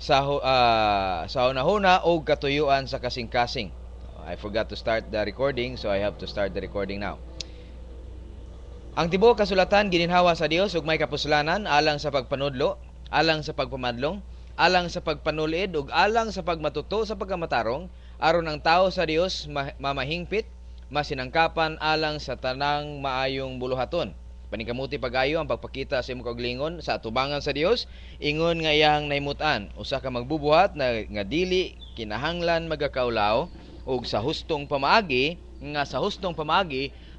sa hunahuna o katuyuan sa kasing-kasing. I forgot to start the recording, so I have to start the recording now. Ang tibuok kasulatan gininhawa sa Dios ug may kapuslanan alang sa pagpanudlo, alang sa pagpamadlong, alang sa pagpanulid ug alang sa pagmatuto sa pagkamatarong aron ang tao sa Dios mamahingpit, masinangkapan alang sa tanang maayong buluhaton. Paningkamuti pagayo ang pagpakita sa imong kaugalingon sa atubangan sa Dios, ingon nga iyang naimutan, usa ka magbubuhat nga dili kinahanglan magakaulaw ug sa hustong pamaagi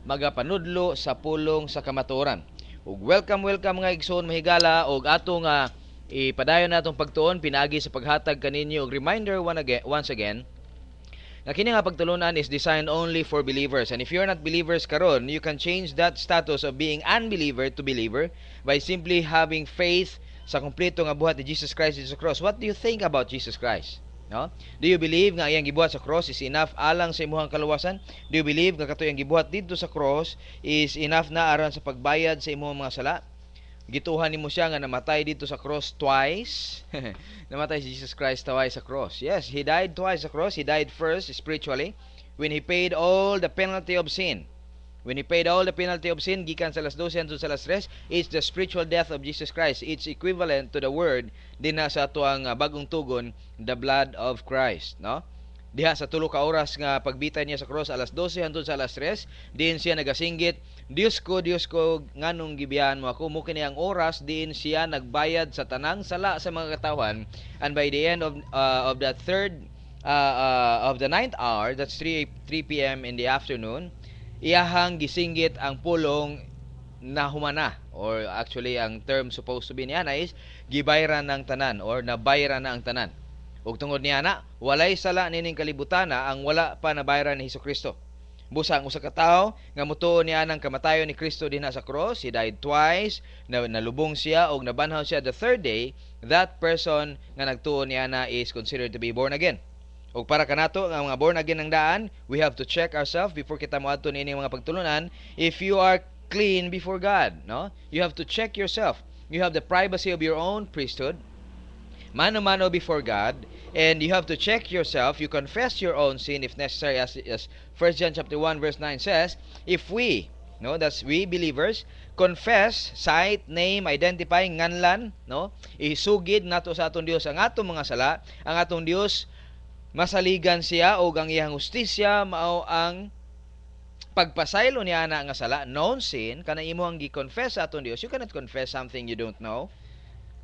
magapanudlo sa pulong sa kamatuoran. Ug welcome nga igsoon mahigala og ato nga ipadayon natong pagtuon pinaagi sa paghatag kaninyo og reminder once again na kini nga pagtulunan is designed only for believers, and if you're not believers karon, you can change that status of being unbeliever to believer by simply having faith sa kompleto nga buhat ni Jesus Christ sa cross. What do you think about Jesus Christ? No? Do you believe nga iyang gibuhat sa cross is enough alang sa imong kaluwasan? Do you believe nga katoy ang gibuhat dito sa cross is enough na aron sa pagbayad sa imong mga sala? Gituhan nimo siya nga namatay dito sa cross twice. Namatay si Jesus Christ twice sa cross. Yes, He died twice sa cross. He died first spiritually when He paid all the penalty of sin. When He paid all the penalty of sin, gikan sa alas 12 hangtod sa alas 3, it's the spiritual death of Jesus Christ. It's equivalent to the word din na sa ato ang bagong tugon, the blood of Christ, no? Diha sa tulo ka oras nga pagbitay niya sa cross alas 12 hangtod sa alas 3, diin siya nagasinggit, Dios ko, nganong gibiyan mo ako? Mo kini ang oras diin siya nagbayad sa tanang sala sa mga katawan, and by the end of the third of the ninth hour, that's 3 p.m. in the afternoon, iyahang gisinggit ang pulong na humana, or actually ang term supposed to be niya na is gibayran ng tanan or nabayran na ang tanan. Ug tungod niya na walay sala nining kalibutana ang wala pa nabayran ni Hesukristo. Busa ang usa ka tawo nga mutuon niya nang kamatayon ni Kristo dinha sa cross, He died twice, nalubong siya og nabanhaw siya the third day, that person nga nagtuon niya na is considered to be born again. Og para kanato nga mga born again ng daan, we have to check ourselves before kita moadto niini mga pagtulunan if you are clean before God, no? You have to check yourself. You have the privacy of your own priesthood, mano-mano before God, and you have to check yourself. You confess your own sin if necessary, as 1 John chapter 1 verse 9 says, if we, no, that's we believers, confess, cite, name, identify, nganlan, no, isugid nato sa atong Dios ang atong mga sala, ang atong Dios masaligan siya o ang iyang hustisya mao ang pagpasaylo niya na nga sala, known sin, kana imo ang gi-confess sa atong Dios. You cannot confess something you don't know.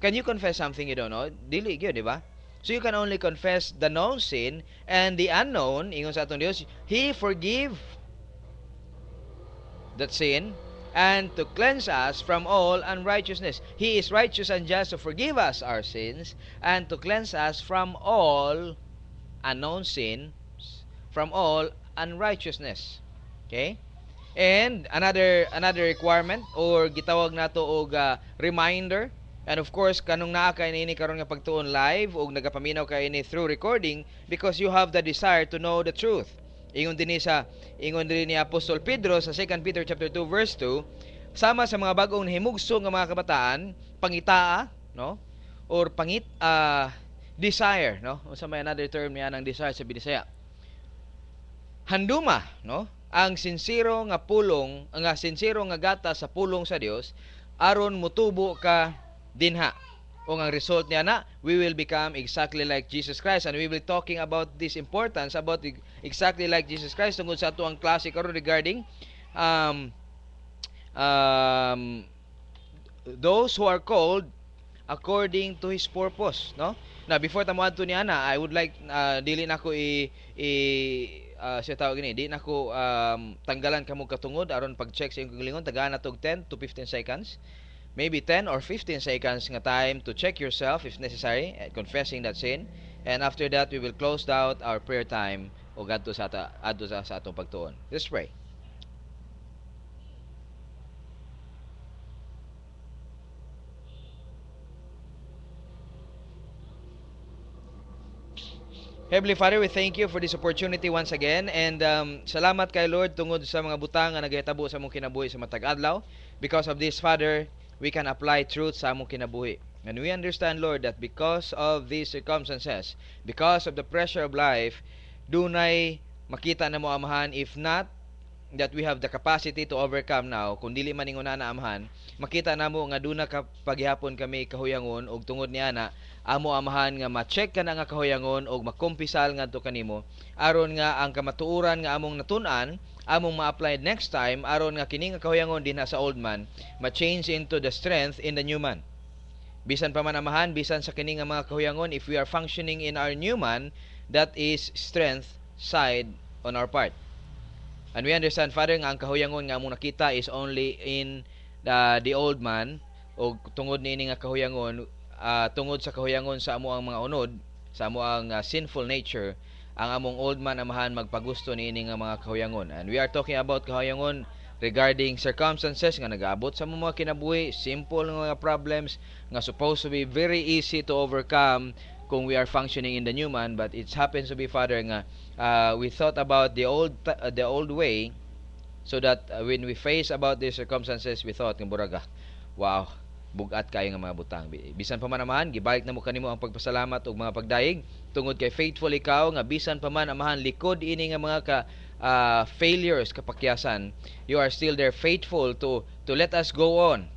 Can you confess something you don't know? Dili gyud, di ba? So you can only confess the known sin, and the unknown, ingon sa atong Dios, He forgive that sin and to cleanse us from all unrighteousness. He is righteous and just to forgive us our sins and to cleanse us from all unknown sin, from all unrighteousness. Okay? And another requirement or gitawag nato og reminder. And of course, kanong naa kay ini karon nga pagtuon live o nagapaminaw kay ini through recording because you have the desire to know the truth. Ingon din ni Apostol Pedro sa 2 Peter chapter 2 verse 2, sama sa mga bagong himugso nga mga kabataan, pangitaa, no? Or desire, no? Unsa may another term niya ng desire sa Bisaya. Handuma, no? Ang sincero nga gata sa pulong sa Dios aron mutubo ka dinha. O ang result niya na, we will become exactly like Jesus Christ, and we will be talking about this importance about exactly like Jesus Christ tungkol sa ato ang klase karon regarding those who are called according to His purpose, no? Now before ta moadto ni ana, I would like dili nako siya tawag gini, di nako tanggalan kamo katungod aron pag-check sa imong kagalingon, tagaan natog 10 to 15 seconds. Maybe 10 or 15 seconds nga time to check yourself if necessary, confessing that sin. And after that, we will close out our prayer time o adto sa atong pagtuon. Let's pray. Heavenly Father, we thank you for this opportunity once again, and salamat kay Lord tungod sa mga butang nga nagahitabo sa among kinabuhi sa matag adlaw. Because of this, Father, we can apply truth sa among kinabuhi. And we understand, Lord, that because of these circumstances, because of the pressure of life, dunay makita na mo, Amahan, if not that we have the capacity to overcome now, kung dili man ingon na Amahan, makita namo nga duna ka paghihapon kami kahuyangon og tungod niya na amo Amahan nga ma-check ka na nga kahuyangon og makumpisal ngadto kanimo aron nga ang kamatuoran nga among natun-an among ma-apply next time aron nga kini nga kahuyangon dinha sa old man ma-change into the strength in the new man. Bisan pa man Amahan, bisan sa kini nga mga kahuyangon, if we are functioning in our new man, that is strength side on our part. And we understand, Father, nga ang kahuyangon nga among nakita is only in the old man o tungod niini nga kahuyangon, tungod sa kahuyangon sa amo ang mga unod, sa amo ang sinful nature, ang among old man Amahan magpagusto niini nga mga kahuyangon. And we are talking about kahuyangon regarding circumstances nga nag-aabot sa mga kinabuhi, simple nga problems nga supposed to be very easy to overcome kung we are functioning in the new man, but it happens to be, Father, nga we thought about the old way, so that when we face about these circumstances, we thought ng buraga, wow, bugat kayo nga mga butang. Bisan pa man Amahan, gibalik na mo kanimo ang pagpasalamat ug mga pagdaig tungod kay faithful ikaw nga bisan pa man Amahan likod ini nga mga failures, kapakyasan, you are still there faithful to let us go on.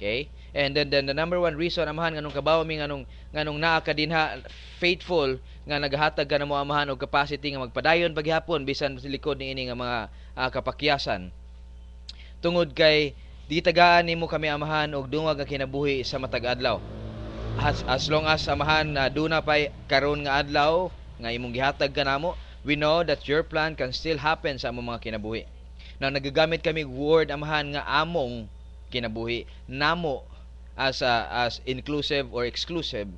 Okay? And then the number one reason Amahan nganong kabaw mi nganong naa ka dinha faithful nga nagahatag ka na mo Amahan og capacity nga magpadayon paghapon bisan sa likod niini nga mga kapakyasan. Tungod kay di tagaan nimo kami Amahan og dungag nga kinabuhi sa matag adlaw. As long as Amahan duna pay karon nga adlaw nga imong gihatag kanamo, we know that your plan can still happen sa among mga kinabuhi. Now nagagamit kami word Amahan nga among kinabuhi, namo as inclusive or exclusive.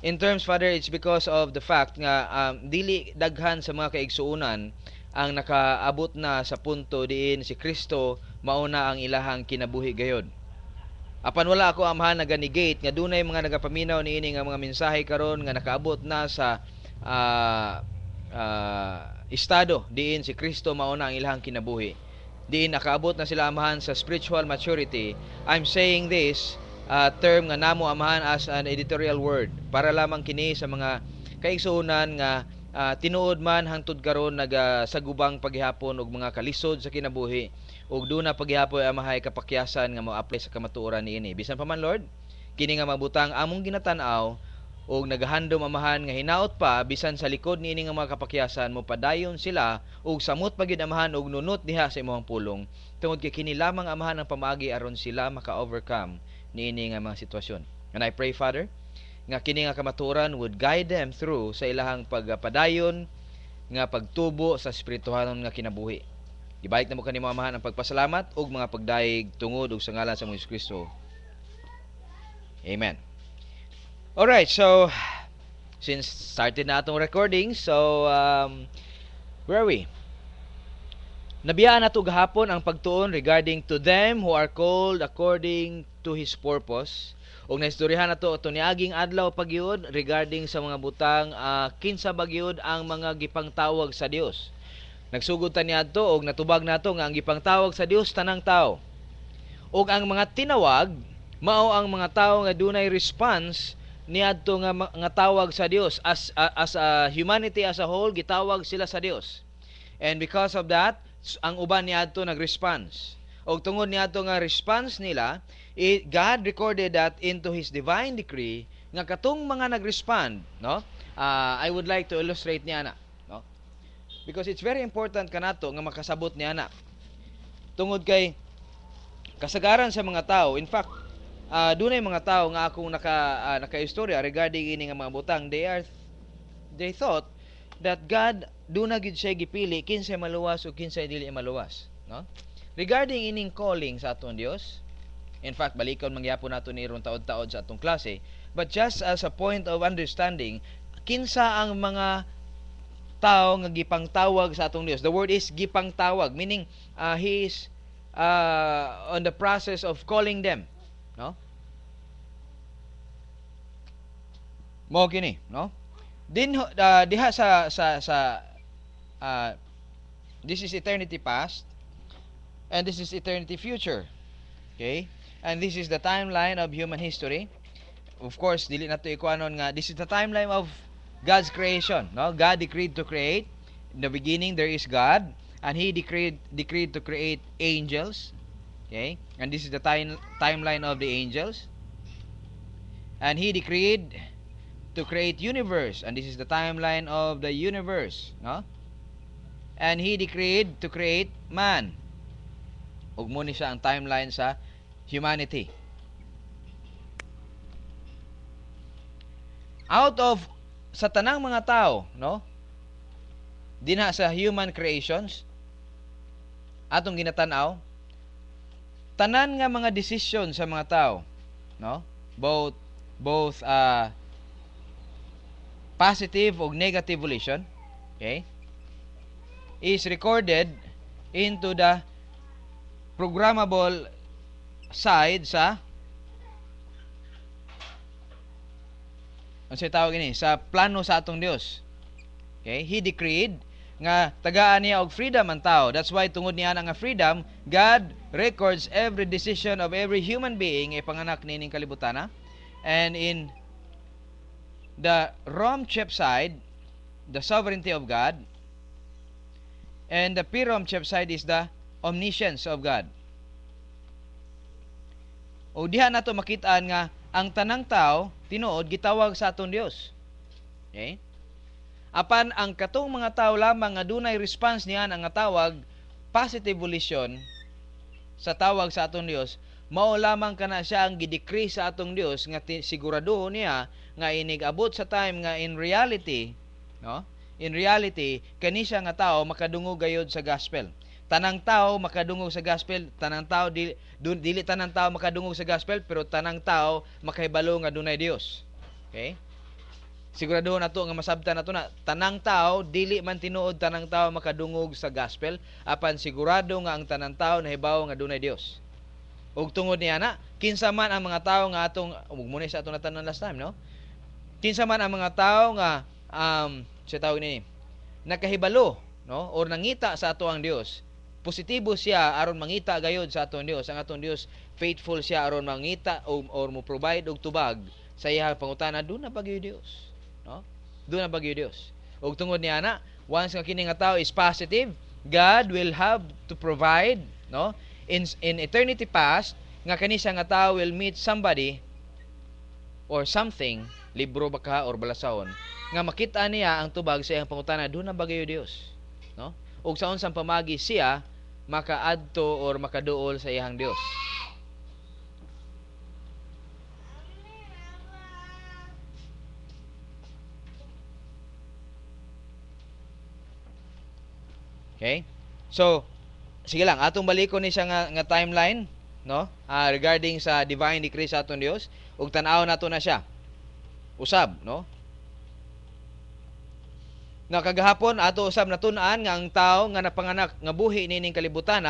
In terms, Father, it's because of the fact nga dili daghan sa mga kaigsuonan ang nakaabot na sa punto diin si Kristo mauna ang ilahang kinabuhi gayod. Apan wala ako Amahan naganegate nga dunay mga nagapaminaw niini nga mga mensahe karon nga nakaabot na sa estado diin si Kristo mauna ang ilahang kinabuhi. Diin nakaabot na sila Amahan sa spiritual maturity. I'm saying this term nga namo Amahan as an editorial word para lamang kini sa mga kaigsuonan nga tinuod man hangtod karon nagasagubang paghihapon og mga kalisod sa kinabuhi ug duna paghihapon Amahay kapakyasan nga mo-apply sa kamatuoran niini. Bisan pa man Lord, kini nga mabutang among ginatan-aw og nagahandom Amahan nga hinaot pa bisan sa likod niini nga mga kapakyasan mo padayon sila og samot pagid Amahan og nunot diha sa imong pulong tungod kay kini lamang Amahan ang pamaagi aron sila maka-overcome niini nga mga sitwasyon. And I pray, Father, nga kini nga kamatuoran would guide them through sa ilahang pagpadayon nga pagtubo sa espirituhanon nga kinabuhi. Gibalik na mo kanimo Amahan ang pagpasalamat ug mga pagdaig tungod ug sa ngalan sa Hesus Kristo. Amen. Alright, so since started na atong recording, so where are we? Nabiyaan nato gahapon ang pagtuon regarding to them who are called according to His purpose. Og naistoryahan nato niaging adlaw pagyud regarding sa mga butang kinsa bagyud ang mga gipangtawag sa Dios. Nagsugod ta niadto og natubag nato nga ang gipangtawag sa Dios tanang tao. Og ang mga tinawag mao ang mga tawo nga dunay response niadto nga tawag sa Dios as a humanity as a whole gitawag sila sa Dios. And because of that, ang uban niadto nag-response. Og tungod niadto nga response nila, God recorded that into His divine decree nga katong mga nag-respond, no? I would like to illustrate niya na, no? Because it's very important kanato nga makasabot niya na. Tungod kay kasagaran sa mga tao, in fact, dunay mga tao nga akong naka-istorya regarding ini nga mga butang, they thought that God duna gid siya gipili kinsay maluwas o kinsay dili maluwas, no? Regarding ining calling sa aton Dios, in fact balikon mangyapon nato ni ron taod-taod sa atong klase, but just as a point of understanding, kinsa ang mga tao nga gipangtawag sa atong Dios. The word is gipangtawag, meaning He is on the process of calling them, no? Mo kini, no? Din diha sa this is eternity past and this is eternity future. Okay? And this is the timeline of human history. of course dili nato ikuanon nga this is the timeline of God's creation, no? God decreed to create. In the beginning there is God, and he decreed to create angels. Okay? And this is the timeline of the angels. And he decreed to create universe, and this is the timeline of the universe, no? And he decreed to create man. Ug mo ni siya ang timeline sa humanity. Out of sa tanang mga tao, no? Dinha sa human creations atong ginatan-aw, tanan nga mga decision sa mga tao, no? Both positive o negative volition, okay, is recorded into the programmable side sa ano tawag ini sa plano sa atong Dios. Okay, he decreed nga tagaan niya og freedom ang tao. That's why tungod niya nga freedom, God records every decision of every human being ipanganak nining kalibutan. And in the Rom chep side, the sovereignty of God, and the Pirom chep side is the omniscience of God. O diha nato makitaan nga ang tanang tao tinuod gitawag sa atong Dios. Okay? Apan ang katong mga tao lamang nga dunay response niyan ang nga tawag positive volition sa tawag sa atong Dios, mao lamang kana siya ang gidecree sa atong Dios nga siguraduho niya nga inig-abot sa time nga in reality, no? In reality kani siya nga tao makadungog gayud sa gospel. Tanang tao makadungog sa gospel, tanang tao dili tanang tao makadungog sa gospel, pero tanang tao makahibalo nga dunay Dios. Okay? Sigurado na to nga masabtan nato na tanang tao dili man tinuod tanang tao makadungog sa gospel, apan sigurado nga ang tanang tao nahibaw nga dunay Dios. Ug tungod niya na kinsa man ang mga tao nga atong muna sa atong natanan last time, no? Kinsa man ang mga tao nga sa tawag ni nakahibalo, no, or nangita sa ato ang Dios, positibo siya aron mangita gayud sa atong Dios. Ang atong Dios faithful siya aron mangita or mo provide og tubag sa iyang pangutana. Do na bagyo Dios, no? Do na bagyo Dios. Ug tungod niya na once nga kini nga tao is positive, God will have to provide, no? In eternity past nga kani siya nga tao will meet somebody or something, libro baka or balasahon, nga makita niya ang tubag sa iyang pangutana. Do na bagyo Dios, no? Ug sa unsang pamagi siya makaadto or makaduol sa iyang Dios. Okay? So, sige lang, atong balikon ni siya nga timeline, no? Regarding sa divine decree sa atong Dios, ug tan-aw nato na siya. Usab, no? Nakagahapon ato usab natun-an nga ang tao nga napanganak nga buhi nining kalibutan,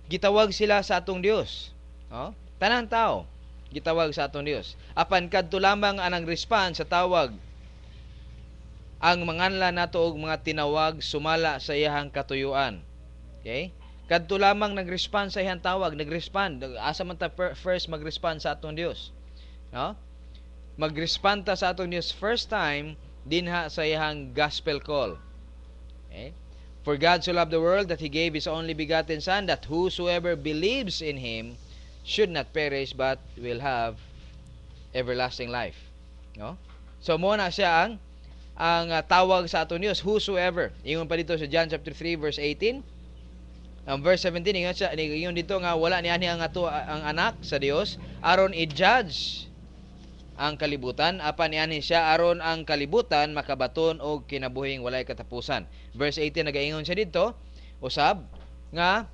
gitawag sila sa atong Dios, no? Tanang tao gitawag sa atong Dios. Apan kadto lamang anang response sa tawag ang manganlan nato og mga tinawag sumala sa iyahang katuyuan. Okay? Kadto lamang nag-respond sa iyang tawag, nag-respond. Asa man ta first mag-respond sa atong Dios, no? Mag-respond ta sa atong Dios first time dinha sa iyang gospel call. Okay? For God so loved the world that He gave His only begotten Son, that whosoever believes in Him should not perish but will have everlasting life. No? So mo na siya ang tawag sa atong Dios, whosoever. Ingon pa dito sa John chapter 3 verse 18. Ang verse 17 ingon dito nga wala ni ani ang anak sa Dios aron i-judge ang kalibutan, apan niani siya aron ang kalibutan makabaton og kinabuhing walay katapusan. Verse 18 nagaingon siya dito usab nga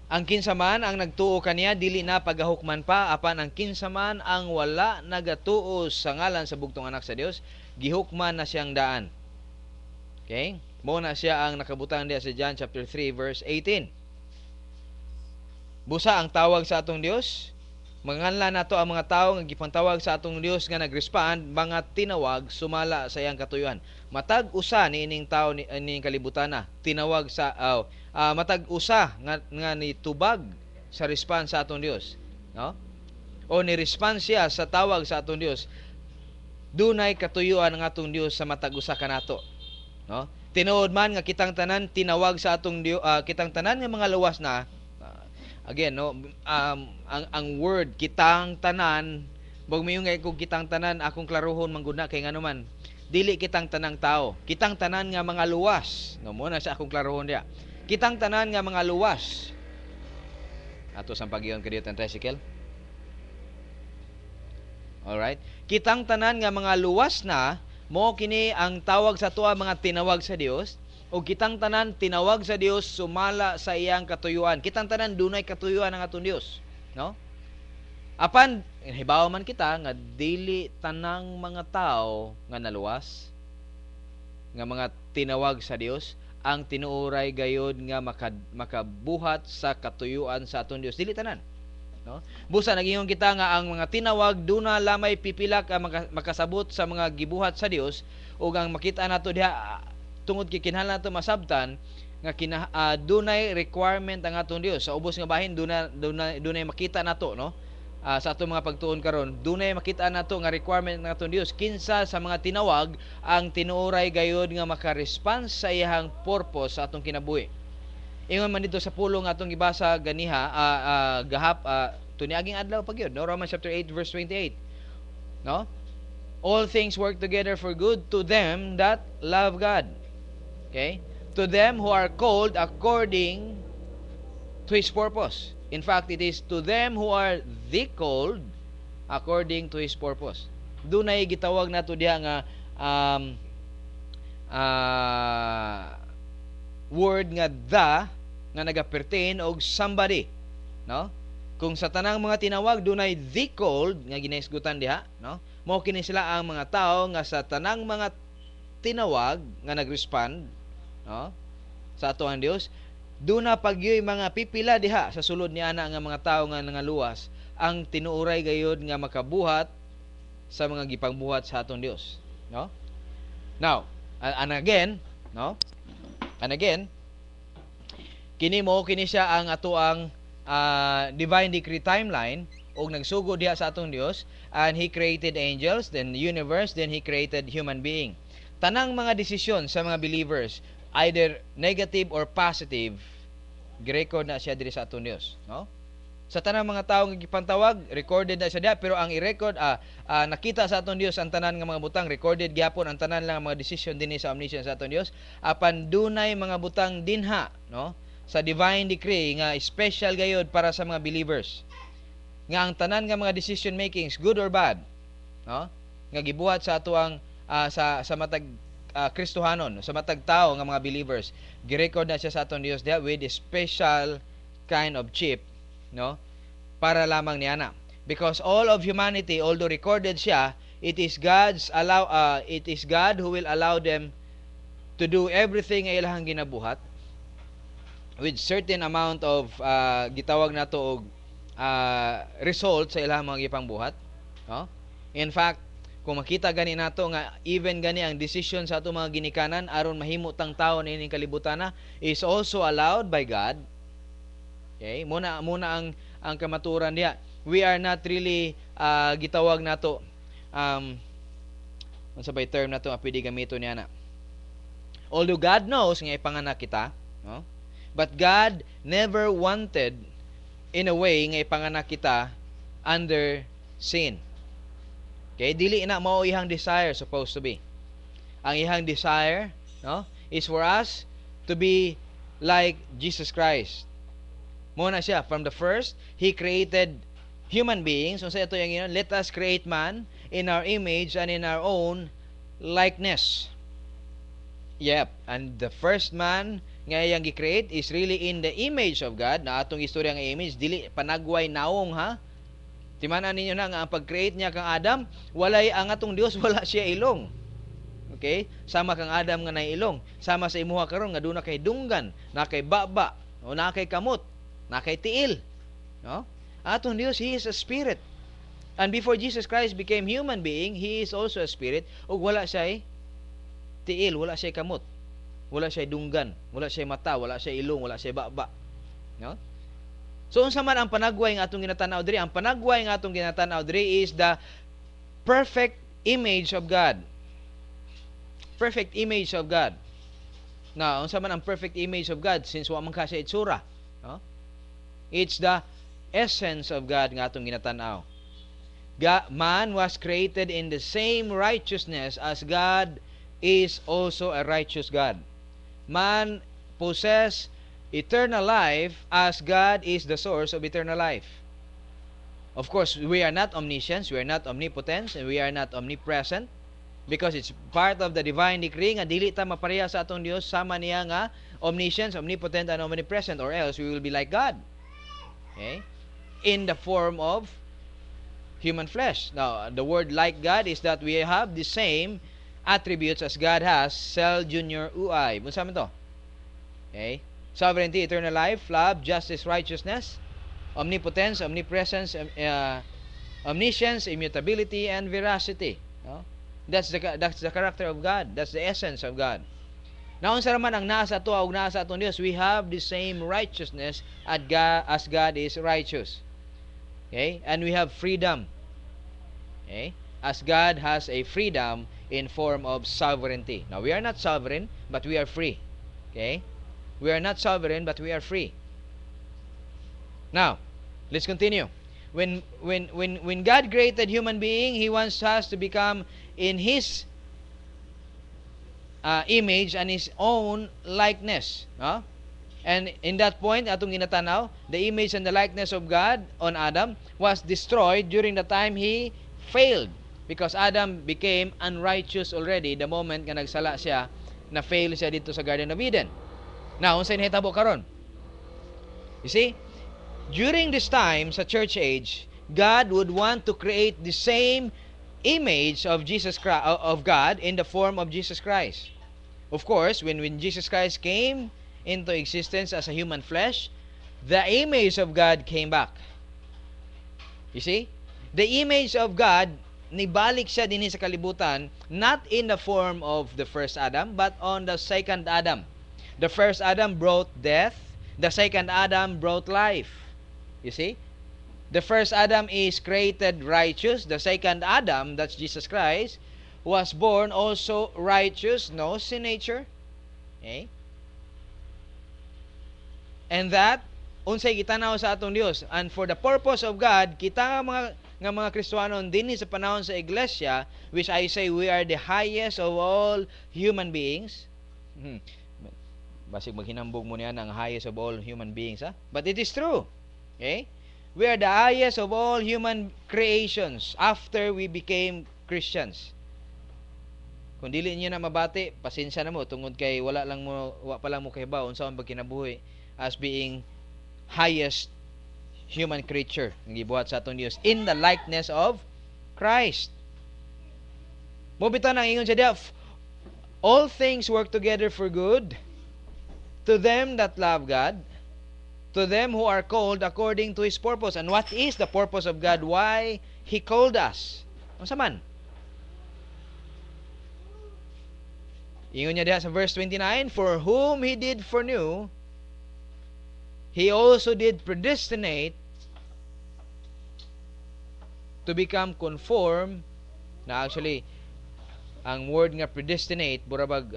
ang kinsa man ang nagtuo kaniya dili na pagahukman pa, apan ang kinsa man ang wala nagatuo sa ngalan sa bugtong anak sa Dios gihukman na siyang daan. Okay? Mo na siya ang nakabutang diya sa John chapter 3 verse 18. Busa ang tawag sa atong Dios. Manganlan nato ang mga tao nga gipantawag sa atong Dios nga nag-respond, mga tinawag sumala sa iyang katuyuan. Matag usa ni ining tao ni kalibutan tinawag sa matag usa nga ni tubag sa response sa atong Dios, no? o ni-respond siya sa tawag sa atong Dios, dunay katuyuan ang atong Dios sa matag usa kanato, no? Tinuod man nga kitang tanan tinawag sa atong Dios, kitang tanan nga mga luwas na, again, no, ang word kitang tanan, bag mayo nga kung kitang tanan akong klaruhon mangguna kay ngano man, dili kitang tanang tao, kitang tanan nga mga luwas, no, mo na sa akong klaruhon dia, kitang tanan nga mga luwas. Ato sang pagyon kadiyo ang tricycle. Alright? Kitang tanan nga mga luwas na, mo kini ang tawag sa tuwa mga tinawag sa Dios, o kitang tanan tinawag sa Dios sumala sa iyang katuyuan. Kitang tanan dunay katuyuan ang atong Dios, no? Apan hibaw man kita nga dili tanang mga tao nga naluwas, nga mga tinawag sa Dios ang tinuoray gayud nga makabuhat sa katuyuan sa atong Dios. Dili tanan, no? Busa nagingong kita nga ang mga tinawag duna lamay pipila ka makasabot sa mga gibuhat sa Dios, ug ang makita nato diha tungod kay kinahanglan nato masabtan nga dunay requirement ang atong Dios. Sa ubos nga bahin dunay makita nato, no? Sa atong mga pagtuon karon, dunay makita nato nga requirement ng atong Dios kinsa sa mga tinawag ang tinuoray gayud nga maka-response sa iyang purpose sa atong kinabuhi. Ingon man dito sa pulong atong gibasa ganiha tuniaging adlaw pa gyud, no? Romans chapter 8 verse 28, no? All things work together for good to them that love God. Okay? To them who are called according to His purpose. In fact, it is to them who are the called according to His purpose. Dunay gitawag nato diha nga word nga nga nagapertain og somebody, no? Kung sa tanang mga tinawag dunay the called nga ginaisgutan diha, no? Mao kini sila ang mga tao nga sa tanang mga tinawag nga nagrespond, no? Sa ato ang Dios, duna pagyoy mga pipila diha sa sulod ni ana nga mga tao nga nangaluwas ang tinuoray gayud nga makabuhat sa mga gipangbuhat sa atong Dios, no? Now, and again, no? And again, kini siya ang atoang divine decree timeline, og nagsugod diha sa atong Dios, and He created angels, then the universe, then He created human being. Tanang mga desisyon sa mga believers, either negative or positive, gi-record na siya diri sa atong Dios, no? Sa tanang mga tawo nga gipantawag, recorded na siya diha, pero ang i-record nakita sa atong Dios ang tanan nga mga butang, recorded gyapon ang tanan lang mga decision dinhi sa omniscience sa atong Dios. Apan dunay mga butang dinha, no? Sa divine decree nga special gayud para sa mga believers, nga ang tanan nga mga decision makings, good or bad, no? Nga gibuhat sa atuang sa matag Kristohanon, sa matag tao nga mga believers, gi-record na siya sa atong Dios diha with a special kind of chip, no? Para lamang niana. Because all of humanity, although recorded siya, it is God who will allow them to do everything nga ilahang ginabuhat with certain amount of gitawag nato og result sa ilahang mga gipangbuhat, no? In fact, kung makita gani nato nga even gani ang decision sa ato mga ginikanan aron mahimo tang tawo nining kalibutan na is also allowed by God. Okay? Muna ang kamaturan diha. We are not really gitawag nato unsa bay term nato nga pwede gamiton niya na. Although God knows nga ipanganak kita, no? But God never wanted in a way nga ipanganak kita under sin. Okay, dili na mao ihang desire supposed to be. Ang ihang desire, no, is for us to be like Jesus Christ. Mo na siya from the first, He created human beings. So sa ito yung let us create man in our image and in our own likeness. Yep, and the first man nga iyang gi-create is really in the image of God. Na atong istorya nga image dili panagway naong, ha. Timanan ninyo na nga ang pag-create niya kang Adam, walay ang atong Dios wala siya ilong. Okay? Sama kang Adam nga nay ilong, sama sa imuha karon nga duna kay dunggan, na kay baba, o na kay kamot, na kay tiil, no? Atong Dios, He is a spirit. And before Jesus Christ became human being, He is also a spirit, ug wala siya tiil, wala siya kamot, wala siya dunggan, wala siya mata, wala siya ilong, wala siya baba, no? So unsa man ang panagway nga atong ginatanaw diri? Ang panagway nga atong ginatanaw diri is the perfect image of God. Perfect image of God. Now, unsa man ang perfect image of God since wa man ka siya itsura, no? It's the essence of God nga atong ginatanaw. Man was created in the same righteousness as God is also a righteous God. Man possess eternal life as God is the source of eternal life. Of course, we are not omniscience, we are not omnipotent, and we are not omnipresent because it's part of the divine decree nga dili ta mapareha sa atong Dios sama niya nga omniscience, omnipotent, and omnipresent, or else we will be like God. Okay? In the form of human flesh. Now, the word like God is that we have the same attributes as God has, cell junior UI. Unsa man to? Okay? Sovereignty, eternal life, love, justice, righteousness, omnipotence, omnipresence, omniscience, immutability, and veracity. No? That's the character of God. That's the essence of God. Now, unsa man ang nasa to ug nasa atong Dios, we have the same righteousness as God is righteous. Okay? And we have freedom. Okay? As God has a freedom in form of sovereignty. Now, we are not sovereign, but we are free. Okay? We are not sovereign, but we are free. Now, let's continue. When God created human being, He wants us to become in His image and His own likeness. No? And in that point, atong ginatanaw, the image and the likeness of God on Adam was destroyed during the time he failed. Because Adam became unrighteous already the moment nga nagsala siya, na fail siya dito sa Garden of Eden. Now, unsay nahitabo karon? You see, during this time sa church age, God would want to create the same image of Jesus Christ, of God in the form of Jesus Christ. Of course, when Jesus Christ came into existence as a human flesh, the image of God came back. You see, the image of God nibalik siya dinhi sa kalibutan, not in the form of the first Adam, but on the second Adam. The first Adam brought death. The second Adam brought life. You see? The first Adam is created righteous. The second Adam, that's Jesus Christ, was born also righteous, no sin nature. Okay? And that, unsay gitanaw sa atong Dios. And for the purpose of God, kita nga mga Kristiyano dinhi sa panahon sa iglesia, which I say we are the highest of all human beings. Basig maghinambog mo niya ng highest of all human beings, ha? But it is true. Okay? We are the highest of all human creations after we became Christians. Kung dili niyo na mabati, pasensya na mo tungod kay wa pa lang mo kahibaw unsa man kinabuhi as being highest human creature nga gibuhat sa atong Dios in the likeness of Christ. Mo bitaw nang ingon siya diha, all things work together for good to them that love God, to them who are called according to His purpose. And what is the purpose of God? Why He called us? Unsa man? Ingon niya diha sa verse 29, for whom He did foreknow, He also did predestinate to become conform. Na actually, ang word nga predestinate, burabag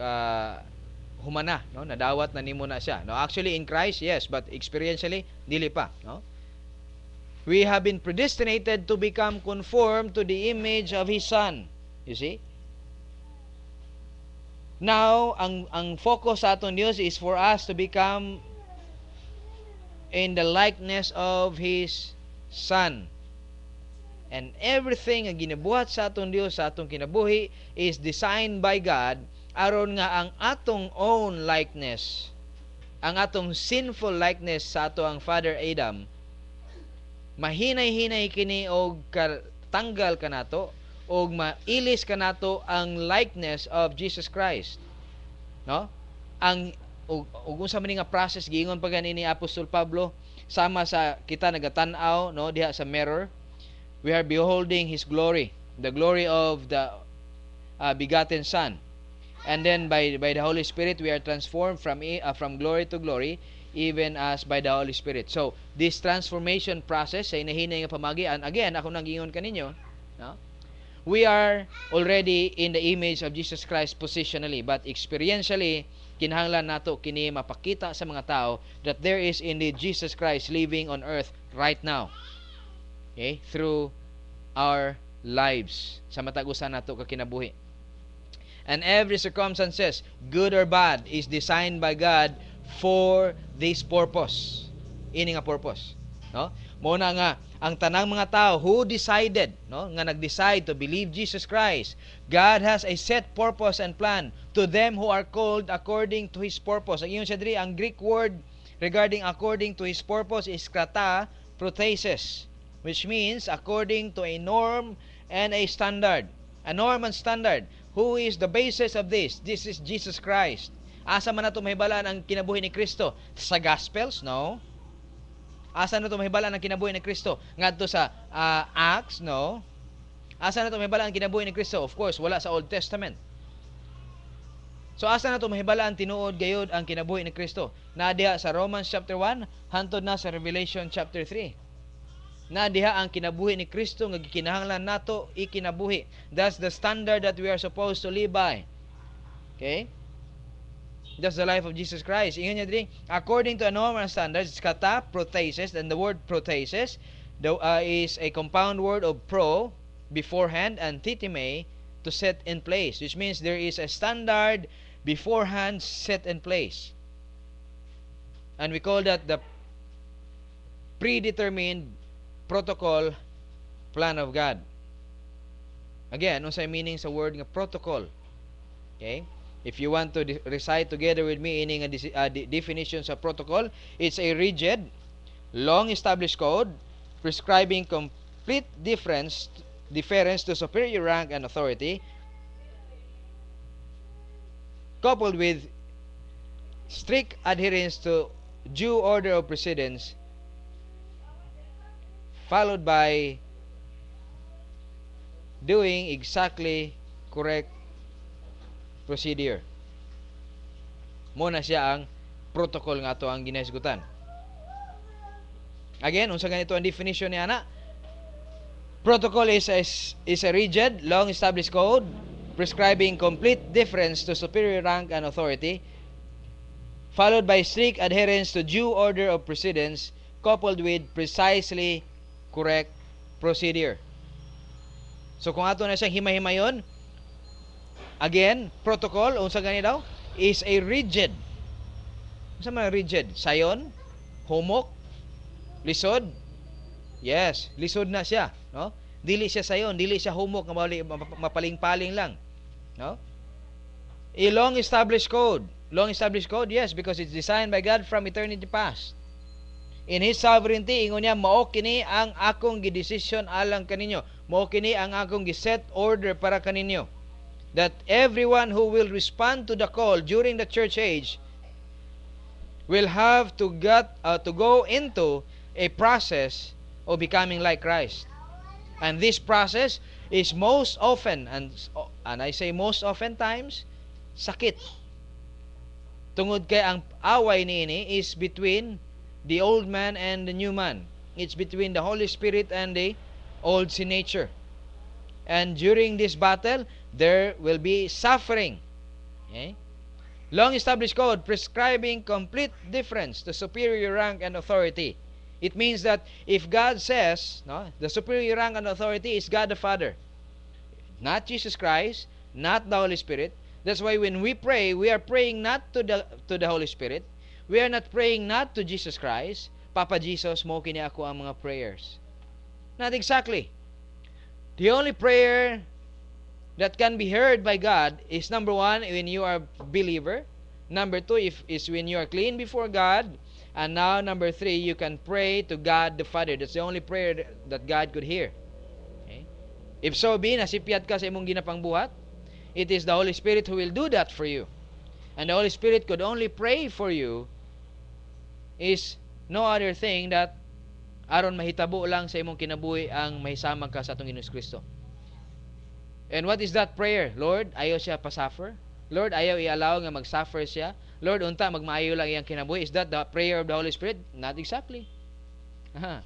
humana, no? Nadawat na nimo na siya. No, actually in Christ, yes, but experientially dili pa, no? We have been predestinated to become conformed to the image of His Son. You see? Now, ang focus sa aton Dios is for us to become in the likeness of His Son. And everything nga ginabuhat sa aton Dios, sa atong kinabuhi, is designed by God aron nga ang atong own likeness, ang atong sinful likeness sa ato ang Father Adam, mahinay-hinay kini og tanggal kanato og mailis kanato ang likeness of Jesus Christ. No? Ang ug unsa man nga process giingon pa gani ni Apostol Pablo sama sa kita nagatan-aw, no, diha sa mirror, we are beholding His glory, the glory of the begotten Son. And then by the Holy Spirit we are transformed from glory to glory, even as by the Holy Spirit. So, this transformation process sa inahinay nga pamagi, and again, ako nang giingon kaninyo, no? We are already in the image of Jesus Christ positionally, but experientially, kinahanglan nato kini mapakita sa mga tao that there is indeed Jesus Christ living on earth right now. Okay? Through our lives. Sa matag-usa nato ka kinabuhi. And every circumstances, good or bad, is designed by God for this purpose. Ini nga purpose, no? Muna nga ang tanang mga tao who decided, no, nga nag-decide to believe Jesus Christ, God has a set purpose and plan to them who are called according to His purpose. Ang iyon siya diri, ang Greek word regarding according to His purpose is kata prothesis, which means according to a norm and a standard. A norm and standard. Who is the basis of this? This is Jesus Christ. Asa man nato mahibalaan ang kinabuhi ni Kristo? Sa Gospels? No. Asa na ito mahibalaan ang kinabuhi ni Kristo? Ngadto sa Acts? No. Asa na ito mahibalaan ang kinabuhi ni Kristo? Of course, wala sa Old Testament. So, asa na ito mahibalaan tinuod gayud ang kinabuhi ni Kristo? Nadiha sa Romans chapter 1, hantod na sa Revelation chapter 3. Nadiha ang kinabuhi ni Kristo nga gikinahanglan nato ikinabuhi. That's the standard that we are supposed to live by. Okay? That's the life of Jesus Christ. Ingon niya diri, according to a normal standards, kata prothesis, and the word prothesis is a compound word of pro, beforehand, and titime, to set in place, which means there is a standard beforehand set in place. And we call that the predetermined protocol plan of God. Again, unsay meaning sa word nga protocol? Okay? If you want to recite together with me in definitions of protocol, it's a rigid, long-established code prescribing complete difference to superior rank and authority, coupled with strict adherence to due order of precedence, followed by doing exactly correct procedure. Muna siya ang protocol nga to ang ginahisgutan. Again, unsa ganito ang definition ni ana? Protocol is a rigid, long-established code prescribing complete difference to superior rank and authority, followed by strict adherence to due order of precedence, coupled with precisely correct procedure. So kung ato na siyang himay-himayon, again, protocol, unsa gani daw, is a rigid. Unsa man rigid? Sayon, humok, lisod. Yes, lisod na siya, no? Dili siya sayon, dili siya humok nga mapaling-paling lang, no? A long-established code. Long-established code, yes, because it's designed by God from eternity past. In His sovereignty, ingon niya, mao kini ang akong gidesisyon alang kaninyo. Mao kini ang akong giset order para kaninyo. That everyone who will respond to the call during the church age will have to go into a process of becoming like Christ. And this process is most often, and I say most often times, sakit. Tungod kay ang away niini is between the old man and the new man. It's between the Holy Spirit and the old sin nature. And during this battle, there will be suffering. Okay? Long-established code prescribing complete difference to superior rank and authority. It means that if God says, no, the superior rank and authority is God the Father, not Jesus Christ, not the Holy Spirit. That's why when we pray, we are praying not to the Holy Spirit. We are not praying not to Jesus Christ. Papa Jesus, mo kini ako ang mga prayers. Not exactly. The only prayer that can be heard by God is number 1, when you are a believer. Number 2, is when you are clean before God. And now, number 3, you can pray to God the Father. That's the only prayer that God could hear. Okay? If so be, nasipyat ka sa imong ginapangbuhat, it is the Holy Spirit who will do that for you. And the Holy Spirit could only pray for you is no other thing that aron mahitabo lang sa imong kinabuhi ang mahisama ka sa atong Ginoong Kristo. And what is that prayer? Lord, ayaw siya pa-suffer. Lord, ayaw i-allow nga mag-suffer siya. Lord, unta magmaayo lang iyang kinabuhi. Is that the prayer of the Holy Spirit? Not exactly. Aha.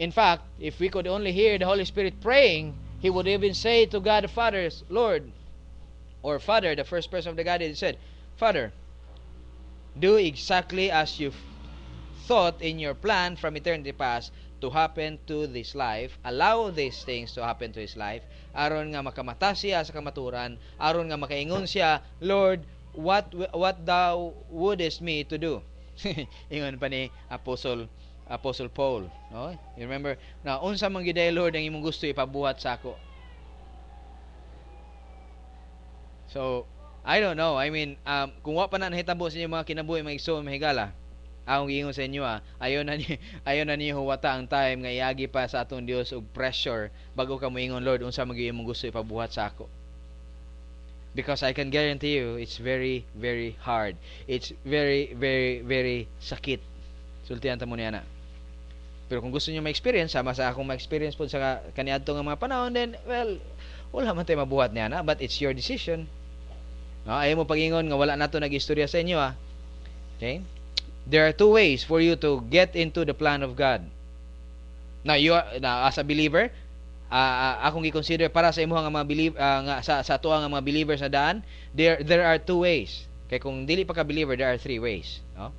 In fact, if we could only hear the Holy Spirit praying, He would even say to God the Father, Lord, or Father, the first person of the Godhead, said, Father, do exactly as you thought in your plan from eternity past to happen to this life. Allow these things to happen to his life. Aron nga makamata siya sa kamaturan. Aron nga makaingon siya, Lord, what thou wouldest me to do. Ingon pa ni Apostle Paul. No? You remember, na unsa man gyud Lord ang imong gusto ipabuhat sa ako. So, I don't know. I mean, kung wa pa na nahitabo sa inyo mga kinabuhi, mga igsoon, mahigala, akong giingon sa inyo, ayaw na niyo huwata ang time nga iagi pa sa atong Dios og pressure bago ka moingon, Lord, unsa man gyud imong gusto ipabuhat sa ako. Because I can guarantee you, it's very, very hard. It's very, very, very sakit. Sultihan ta mo niya na. Pero kung gusto niyo ma-experience, sama sa akong ma-experience po sa kaniadto nga mga panahon, then, well, wala man tayo mabuhat niya na, but it's your decision. No, ayaw mo pagingon nga wala nato nag-istorya sa inyo, ha. Okay? There are two ways for you to get into the plan of God. Now, as a believer, akong i-consider para sa imo nga mga sa ato nga mga believers na daan, there are two ways. Kay kung dili pa ka believer, there are three ways, no?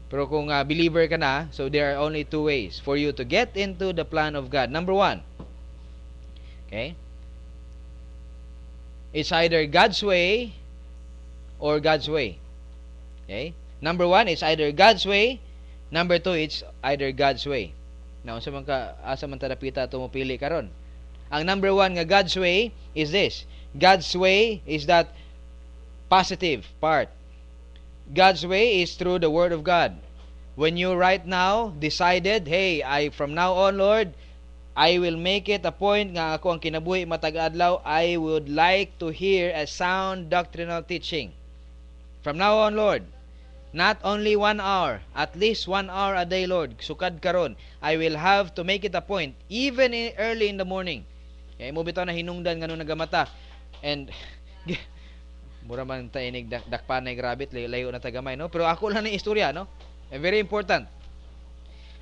Pero kung believer ka na, so there are only two ways for you to get into the plan of God. Number one, okay? It's either God's way or God's way. Okay? Number one, it's either God's way. Number two, it's either God's way. Now, asa man tadapita ito mo pili karon. Ang number one nga God's way is this. God's way is that positive part. God's way is through the Word of God. When you right now decided, hey, from now on, Lord, I will make it a point nga ako ang kinabuhi matag adlaw, I would like to hear a sound doctrinal teaching. From now on, Lord, not only 1 hour, at least 1 hour a day, Lord, sukad karon, I will have to make it a point, even early in the morning. Kaya mo bitaw na hinungdan nga nung nagamata. And, mura man tayo inig dakpan na grabit, layo na tagamay, no? Pero ako lang na istorya, no? And very important.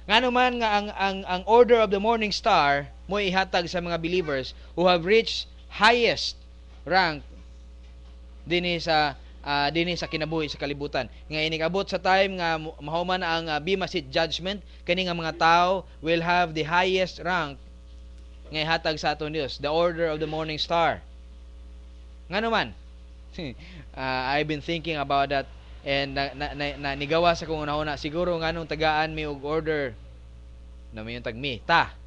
Nga naman nga ang order of the morning star mo ihatag sa mga believers who have reached highest rank dinhi sa kinabuhi sa kalibutan. Nga inikabot sa time nga mahuman ang Bema Seat judgment, kani nga mga tao will have the highest rank nga ihatag sa aton Dios, the order of the morning star. Nga naman, I've been thinking about that. And nigawa sa kung una-una, siguro nga nung tagaan mi og order na may yung tagmi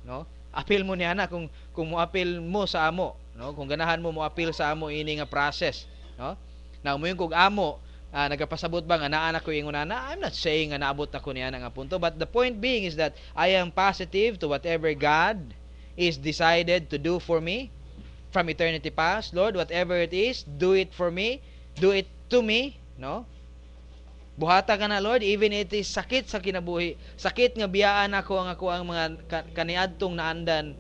no, appeal mo niya na kung mo appeal mo sa amo, no, kung ganahan mo appeal sa amo ini nga process, no. Now mo yung kung amo nagapasabot ba nga naa na ko ingon na, I'm not saying nga naabot na ko niya nga punto, but the point being is that I am positive to whatever God is decided to do for me from eternity past. Lord, whatever it is, do it for me, do it to me, no. Buhata ka na, Lord, even it is sakit sa kinabuhi, sakit nga biyaan ako ang mga kaniadtong naandan.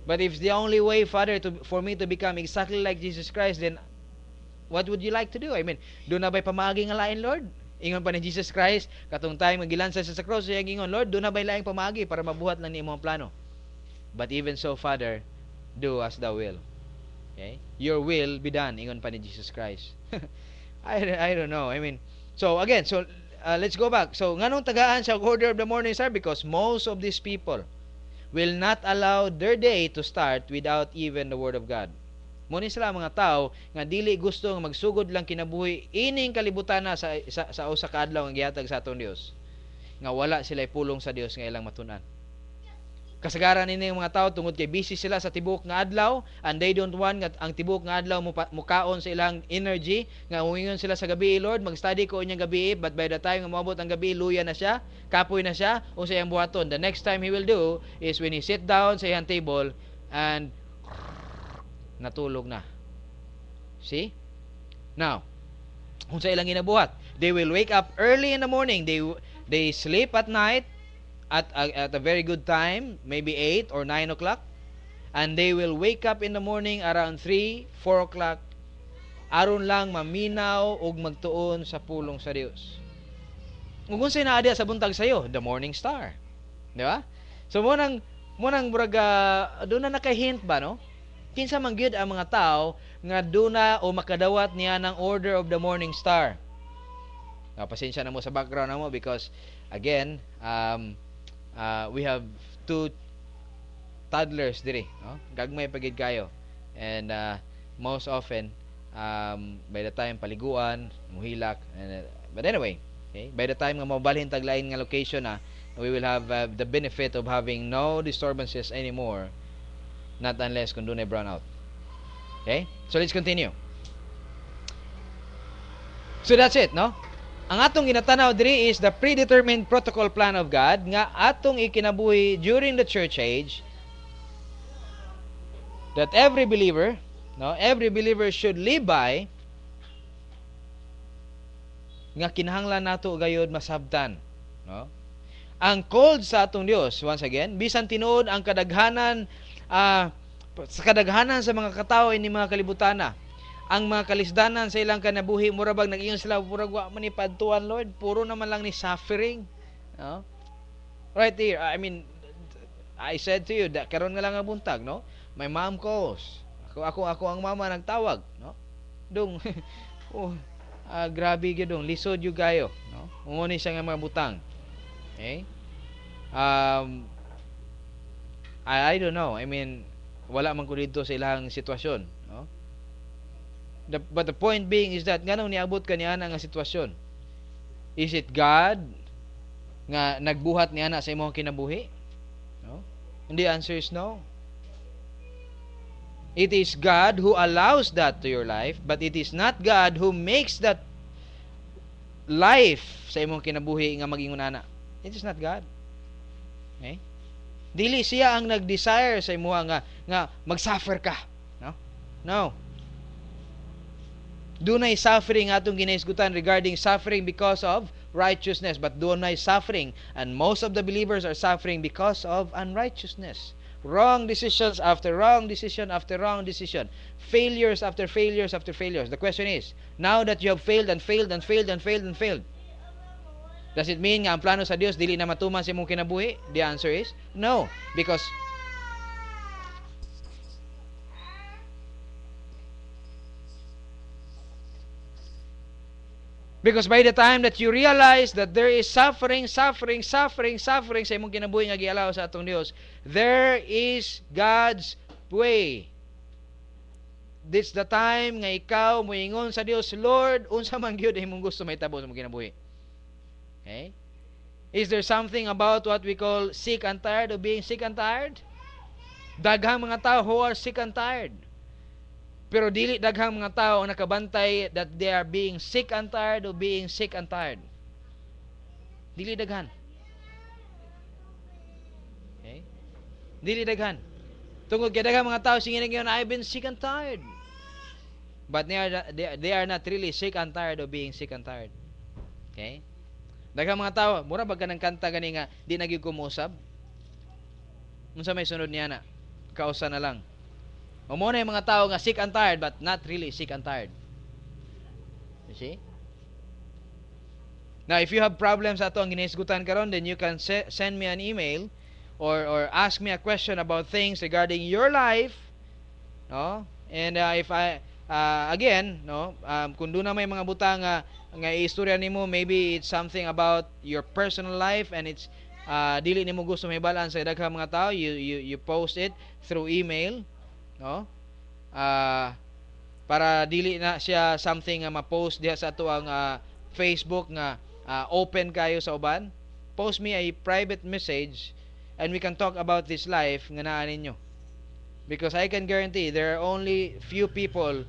But if the only way, Father, for me to become exactly like Jesus Christ, then what would you like to do? I mean, doon na ba'y pamagi nga lain, Lord? Ingon pa ni Jesus Christ, katong time magilansa sa cross, siya ingon, Lord, doon na ba'y laing pamagi para mabuhat lang ni imong plano? But even so, Father, do as thou will. Okay? Your will be done, ingon pa ni Jesus Christ. I don't know. I mean, so again, let's go back. So nganong tagaan sa order of the morning star? Because most of these people will not allow their day to start without even the Word of God. Muna sila mga tao nga dili gusto nga magsugod lang kinabuhi ining kalibutan na sa usa ka adlaw nga gihatag sa atong Dios. Nga wala sila pulong sa Dios nga ilang matunan. Kasagaran ini mga tao tungod kay busy sila sa tibok nga adlaw, and they don't want nga ang tibok nga adlaw mukaon sa ilang energy nga umingon sila sa gabi, Lord, mag-study ko inyang gabi, but by the time nga moabot ang gabi, luya na siya, kapoy na siya, unsa iyang buhaton. The next time he will do is when he sit down sa iyang table and natulog na. See? Now, unsa ilang ginabuhat? They will wake up early in the morning. They sleep at night at a very good time, maybe 8 or 9 o'clock, and they will wake up in the morning around 3, 4 o'clock aron lang maminaw ug magtuon sa pulong sa Dios. Ug unsay naa diha sa buntag sayo? The morning star. Di ba? So mo nang murag doon na naka-hint ba no? Kinsa man gyud ang mga tao nga duna o makadawat niya ng Order of the Morning Star. Pasensya na mo sa background na mo because again, we have two toddlers diri, no? Gagmay pagid kayo. And most often by the time paliguan, muhilak, but anyway, okay? By the time nga mabalhin taglain nga location na, we will have the benefit of having no disturbances anymore, not unless kung doon ay brownout. Okay? So let's continue. So that's it, no? Ang atong ginatanaw diri is the predetermined protocol plan of God nga atong ikinabuhi during the church age, that every believer should live by, nga kinahanglan nato gayud masabtan, no? Ang called sa atong Dios, once again, bisan tinuod ang kadaghanan sa kadaghanan sa mga katawo ini mga kalibutana, ang mga kalisdanan sa ilang kanabuhi murabag nag-ingon sila murag wa man ni padtuan, Lord, puro naman lang ni suffering, no? Right here, I mean, I said to you that karon nga lang nga buntag, no? My mom calls. Ako ang mama nagtawag, no? Dong grabe gyud dong lisod yu gayo, no? Umo ni siya nga mga butang. Okay? I don't know. I mean, wala man ko dito sa ilang sitwasyon, no? But the point being is that nganong niabot kaniya nga sitwasyon? Is it God nga nagbuhat niya na sa imong kinabuhi? No? And the answer is no. It is God who allows that to your life, but it is not God who makes that life sa imong kinabuhi nga maging unana. It is not God. Okay? Dili siya ang nag-desire sa imo nga mag-suffer ka, no? No. Dunay suffering atong ginaisgutan regarding suffering because of righteousness, but dunay suffering, and most of the believers are suffering because of unrighteousness. Wrong decisions after wrong decision after wrong decision. Failures after failures after failures. The question is, now that you have failed and failed and failed and failed and failed, does it mean nga ang plano sa Dios dili na matuman sa imong kinabuhi? The answer is no, because by the time that you realize that there is suffering sa imong kinabuhi nga gialaw sa atong Dios, there is God's way. This the time nga ikaw moingon sa Dios, Lord, unsa man gyud imong gusto mahitabo sa imong kinabuhi? Okay? Is there something about what we call sick and tired of being sick and tired? Daghang mga tao who are sick and tired. Pero dili daghang mga tao ang nakabantay that they are being sick and tired of being sick and tired. Dili daghan. Okay? Dili daghan. Tungod kay daghang mga tao singin ngayon, I've been sick and tired. But they are not really sick and tired of being sick and tired. Okay? Daghang mga tao, mura ba kanang kanta gani nga di na gyud kumusab? Unsa may sunod niya na? Kausa na lang. Umo na yung mga tao nga sick and tired but not really sick and tired. You see? Now, if you have problems ato ang ginaisgutan karon, then you can send me an email or ask me a question about things regarding your life, no? And if I again, no, kung doon na may mga butang nga istorya nimo, maybe it's something about your personal life and it's dili nimo gusto mahibalaan sa daghang mga tao, you post it through email, no? Para dili na siya something nga ma-post diha sa ato ang Facebook nga open kayo sa uban. Post me a private message and we can talk about this life nga naa ninyo. Because I can guarantee there are only few people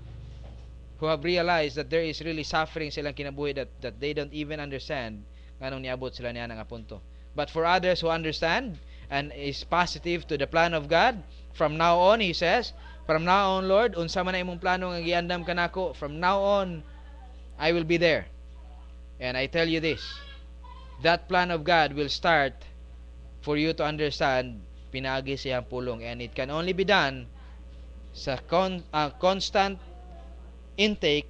who have realized that there is really suffering silang kinabuhi that they don't even understand nganong niabot sila niya nga punto. But for others who understand and is positive to the plan of God, from now on, he says, from now on, Lord, unsa man na imong plano nga giandam kanako, from now on, I will be there. And I tell you this, that plan of God will start for you to understand pinaagi siyang pulong, and it can only be done sa constant intake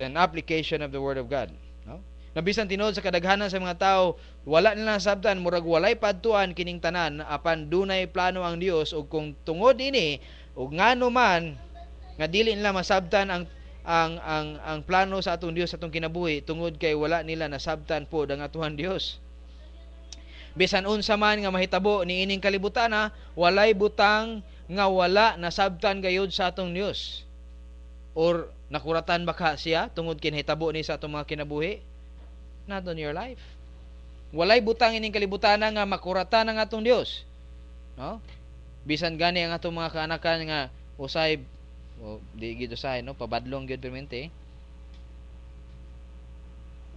and application of the Word of God. No? Nabisan tinod sa kadaghanan sa mga tao, wala nila sabtan, murag walay padtuan kining tanan, apan dunay plano ang Dios, ug kung tungod ini, ug ngano man, nga dili nila masabtan ang plano sa atong Dios sa atong kinabuhi, tungod kay wala nila nasabtan po ang atuhan Dios. Bisan unsa man nga mahitabo ni ining kalibutan, walay butang nga wala nasabtan gayud sa atong Dios. Or nakuratan ba ka siya tungod kinahitabo ni sa atong mga kinabuhi? Not on your life. Walay butang ining kalibutan nga makuratan ang atong Dios. No? Bisan gani ang atong mga kaanakan nga usay di gid usay, no, pabadlong gyud permente.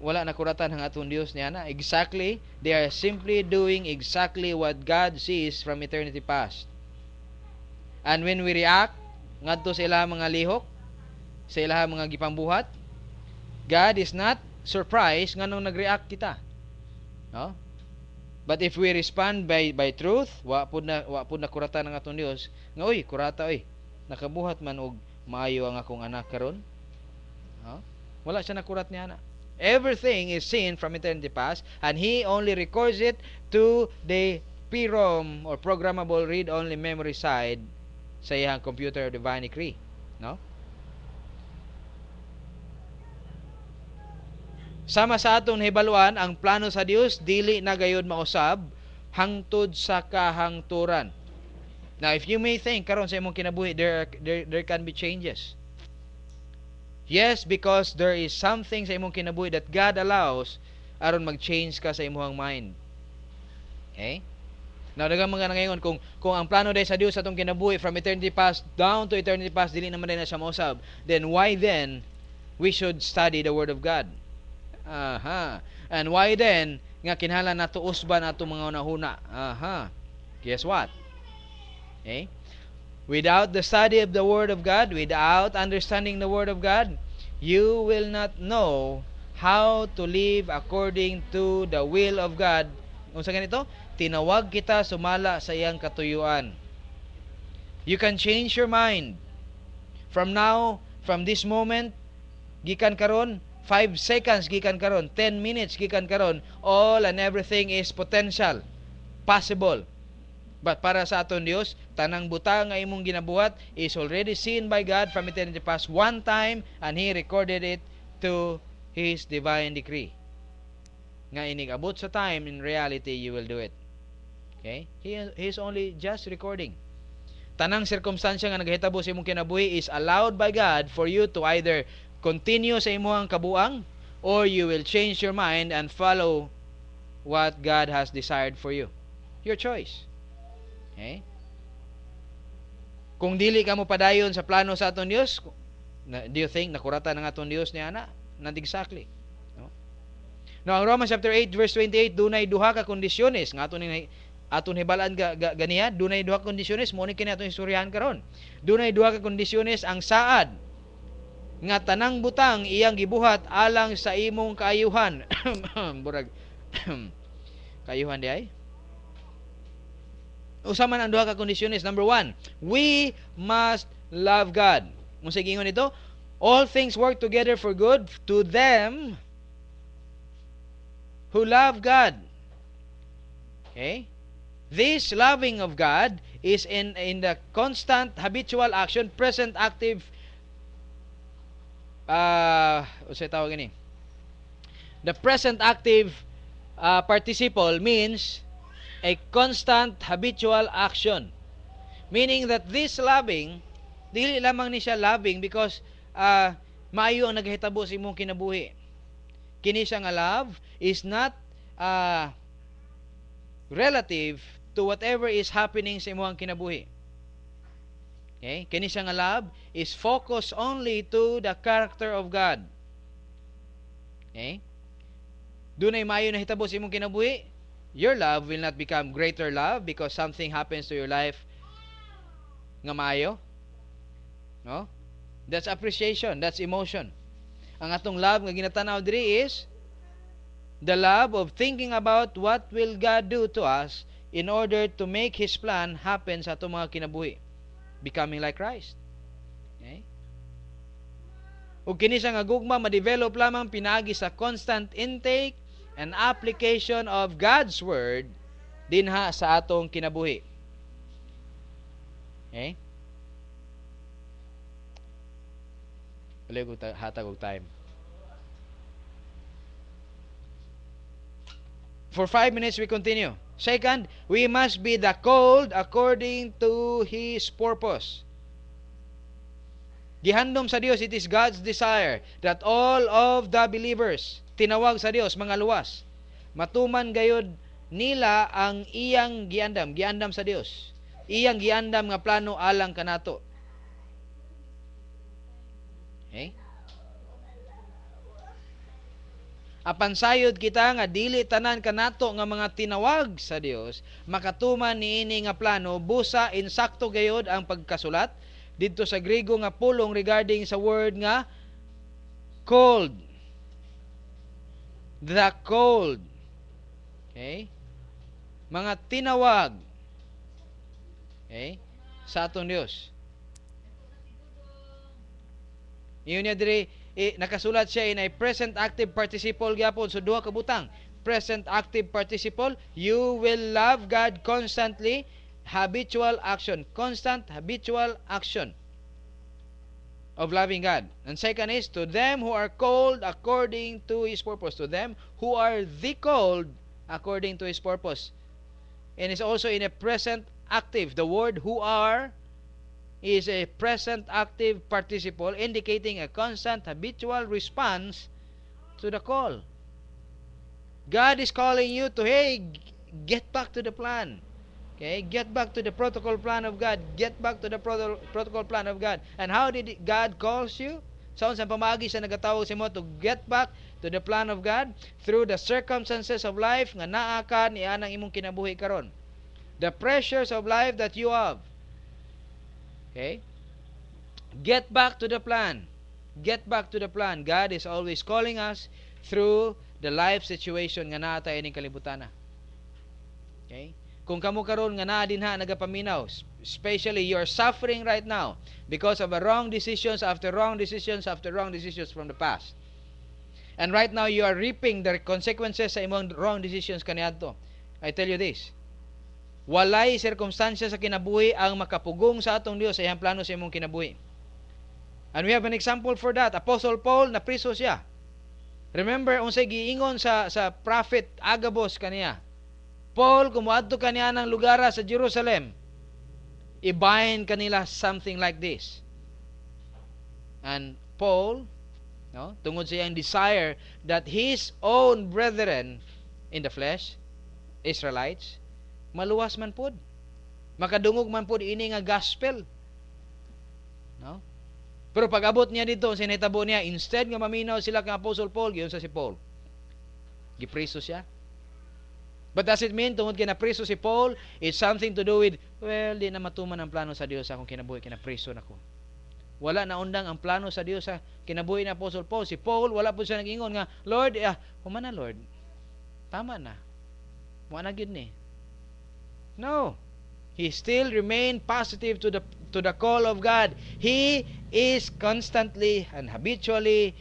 Wala nakuratan ang atong Dios niya na. Exactly, they are simply doing exactly what God sees from eternity past. And when we react ngadto sa ilang mga lihok, sa ilang mga gipambuhat, God is not surprised nganong nag-react kita. No? But if we respond by truth, wa pud na kuratan ang atong Dios, nga oy, kurata oy, nakabuhat man og maayo ang akong anak karon. No? Wala siya nakurat niya na. Everything is seen from eternity past, and He only records it to the PROM or programmable read-only memory side sa iyang computer divine decree. No? Sama sa aton hibaluan, ang plano sa Dios dili na gayud mausab hangtod sa kahangturan. Now, if you may think karon sa imong kinabuhi, there can be changes. Yes, because there is something sa imong kinabuhi that God allows aron mag-change ka sa imong mind. Okay? Now, daghang mga nangayon, kung ang plano dahil sa Dios sa atong kinabuhi from eternity past down to eternity past dili naman din na siya mausab, then why then we should study the Word of God? Aha. And why then nga kinahanglan nato usban atong mga unahuna? Aha. Guess what? Okay? Without the study of the Word of God, without understanding the Word of God, you will not know how to live according to the will of God. Unsa ganito? Tinawag kita sumala sa iyang katuyuan. You can change your mind. From now, from this moment, gikan karon, 5 seconds gikan karon, 10 minutes gikan karon, all and everything is potential, possible. But para sa aton Dios, tanang butang nga imong ginabuhat is already seen by God from eternity past one time, and He recorded it to His divine decree. Nga inig abot sa time, in reality, you will do it. Okay? He is only just recording. Tanang circumstansya nga naghitabo sa imong kinabuhi is allowed by God for you to either continue sa imong kabuang, or you will change your mind and follow what God has desired for you. Your choice. Okay? Kung dili ka mo padayon sa plano sa aton Dios, do you think nakuratan ng aton Dios niya na? Not exactly. No? Now, ang Romans chapter 8 verse 28, dunay duha ka kondisyones nga aton hibalaan ganiya, dunay duha ka kondisyones mo ni kini aton istoryahan karon. Dunay duha ka kondisyones ang saad nga tanang butang iyang gibuhat alang sa imong kaayuhan. Burag kaayuhan di ay? Usaman ang duha ka kondisyones. Number 1, we must love God. Kung sa gingon ito, all things work together for good to them who love God. Okay? This loving of God is in the constant habitual action, present active usay tawag ini. The present active participle means a constant habitual action, meaning that this loving dili lamang ni siya loving because maayo ang naghitabo sa imong kinabuhi. Kini siya nga love is not relative to whatever is happening sa imong kinabuhi. Okay? Kini siya nga love is focused only to the character of God. Okay? Dunay maayo na hitabo sa imong kinabuhi, your love will not become greater love because something happens to your life nga maayo. No? That's appreciation, that's emotion. Ang atong love nga ginatanaw diri is the love of thinking about what will God do to us in order to make His plan happen sa atong mga kinabuhi. Becoming like Christ. Okay? Ug kini sa nga gugma ma-develop lamang pinaagi sa constant intake and application of God's Word dinha sa atong kinabuhi. Okay? Hatag og time. For 5 minutes, we continue. Second, we must be the called according to His purpose. Gihandom sa Dios, it is God's desire that all of the believers, tinawag sa Dios, mga luwas, matuman gayud nila ang iyang giandam sa Dios. Iyang giandam nga plano alang kanato. Okay? Apan sayod kita nga dili tanan kanato nga mga tinawag sa Dios makatuman niini nga plano, busa insakto gayud ang pagkasulat didto sa Griego nga pulong regarding sa word nga called. The called. Okay? Mga tinawag. Okay? Sa atong Dios. Iyon niya diri nakasulat siya in a present active participle gyapon, so duha ka butang. Present active participle, you will love God constantly, habitual action, constant habitual action of loving God. And second is, to them who are called according to His purpose. To them who are the called according to His purpose. And it's also in a present active. The word who are is a present active participle indicating a constant habitual response to the call. God is calling you to, hey, get back to the plan. Okay, get back to the protocol plan of God. Get back to the protocol plan of God. And how did God calls you? Sa pamagi sa nagatawag sa mo to get back to the plan of God through the circumstances of life nga naa ka ni anang imong kinabuhi karon. The pressures of life that you have. Okay? Get back to the plan. Get back to the plan. God is always calling us through the life situation nga naa tayo ining kalibutan. Okay? Kung kamo karon nga naa dinha nagapaminaw, especially you are suffering right now because of wrong decisions after wrong decisions after wrong decisions from the past. And right now you are reaping the consequences sa imong wrong decisions kaniadto. I tell you this. Walay sirkumstansya sa kinabuhi ang makapugong sa atong Dios sa iyang plano sa imong kinabuhi. And we have an example for that. Apostle Paul, napriso siya. Remember, unsay giingon sa prophet Agabus kaniya. Paul, kumuadto kaniya ng lugar sa Jerusalem, ibahin kanila something like this. And Paul, no, tungod sa iyang desire that his own brethren in the flesh, Israelites, maluwas man pod, makadungog man pod ini nga gospel, no? Pero pag abot niya dito, sinitabo niya, instead nga maminaw sila kang Apostle Paul, giyon sa si Paul, gipriso siya. But does it mean tungod kay napriso si Paul, it's something to do with, well, di na matuman ang plano sa Dios sa akong kinabuhi, kinapriso nako. Wala na undang ang plano sa Dios sa kinabuhi ni Apostle Paul. Si Paul, wala po siya nag-ingon nga, Lord, humana Lord, tama na, wala na gyud ni. No. He still remained positive to the call of God. He is constantly and habitually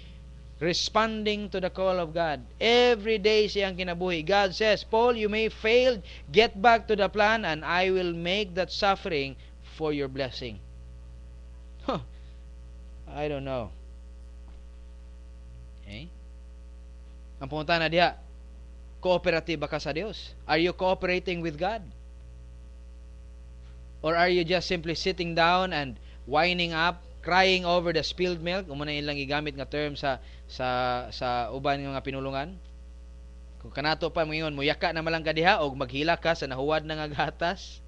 responding to the call of God. Every day siyang kinabuhi. God says, Paul, you may fail, get back to the plan and I will make that suffering for your blessing. Huh. I don't know. Okay? Ang punta na diha, cooperative ba ka sa Dios? Are you cooperating with God? Or are you just simply sitting down and whining up, crying over the spilled milk? Umuna ilang igamit nga term sa uban ng mga pinulungan. Kung kanato pa moingon, muyaka na malang ka diha og maghila ka sa nahuwad na nga gatas.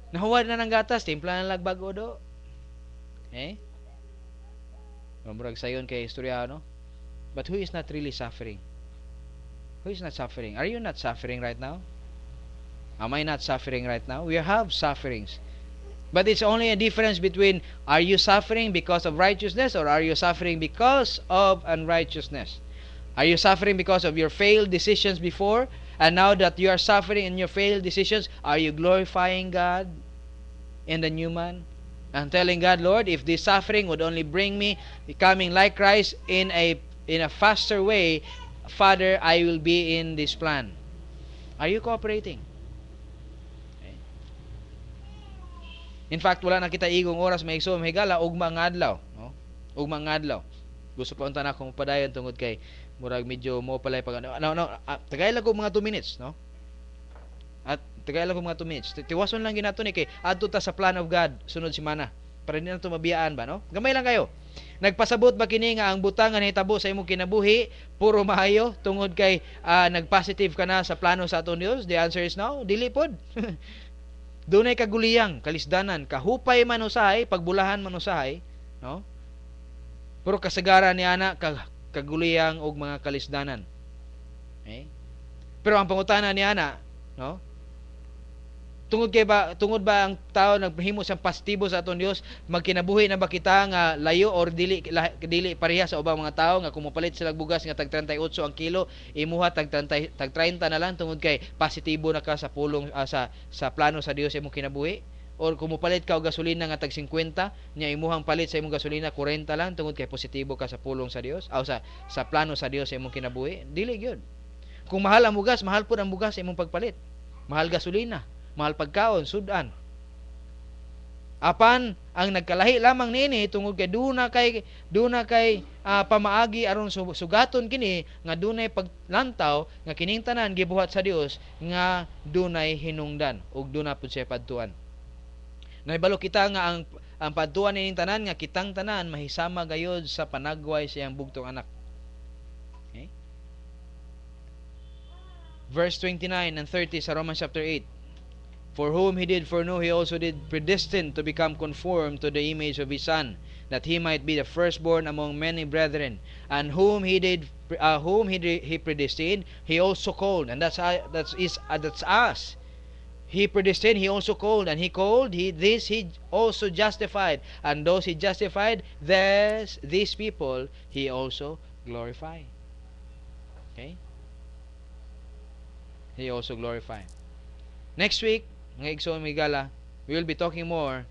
Nahuwad na ng gatas, timpla na lang bago do. Eh? Mamurag sayon kay istoryano. But who is not really suffering? Who is not suffering? Are you not suffering right now? Am I not suffering right now? We have sufferings. But it's only a difference between, are you suffering because of righteousness or are you suffering because of unrighteousness? Are you suffering because of your failed decisions before? And now that you are suffering in your failed decisions, are you glorifying God in the new man? I'm telling God, Lord, if this suffering would only bring me becoming like Christ in a faster way, Father, I will be in this plan. Are you cooperating? Okay. In fact, wala na kita igong oras may igsoon mahigala ugma nga adlaw, no? Ugma nga adlaw. Gusto pa unta na akong padayon tungod kay murag medyo mo palay pag tagay lang ko mga 2 minutes, no? At tagay lang ko mga 2 minutes. Tiwason lang ginato ni kay adto ta sa plan of God sunod semana. Para hindi na ito mabiyaan ba, no? Gamay lang kayo. Nagpasabot ba kini nga ang butangan hitabo sa imong kinabuhi puro maayo tungod kay nagpositive ka na sa plano sa aton Dios? The answer is no. Dili pod. Dunay kaguliyang, kalisdanan, kahupay man usahay, pagbulahan man usahay, no? Pero kasagaran ni ana kaguliyang og mga kalisdanan. Okay? Pero ang pangutana ni ana, no? Tungod ba ang tao naghimo sa positibo sa aton Dios, magkinabuhi na ba kita nga layo or dili pareha sa ubang mga tao nga kumupalit sila bugas nga tag 38 ang kilo, imuha tag 30 na lang tungod kay positibo na ka sa pulong sa plano sa Dios imong kinabuhi? Or kumupalit ka og gasolina nga tag 50, nya imuhang palit sa imong gasolina 40 lang tungod kay positibo ka sa pulong sa Dios o sa plano sa Dios sa imong kinabuhi? Dili gyud. Kung mahal ang bugas, mahal pud ang bugas sa imong pagpalit. Mahal gasolina, mahal pagkaon, sudan. Apan ang nagkalahi lamang niini tungod kay duna kay pamaagi aron sugaton kini nga dunay paglantaw nga kining tanan gibuhat sa Dios nga dunay hinungdan ug duna pud siya padtuan. Nahibalo kita nga ang padtuan nining tanan nga kitang tanan mahisama gayod sa panagway sa iyang bugtong anak. Okay? Verse 29 and 30 sa Romans chapter 8. For whom he did foreknow, he also did predestine to become conformed to the image of his Son, that he might be the firstborn among many brethren. And whom he predestined, he also called, and that's us. He predestined, he also called, and he called, he also justified, and those he justified, these people he also glorified. Okay? He also glorified. Next week, mga igsoon migala, we will be talking more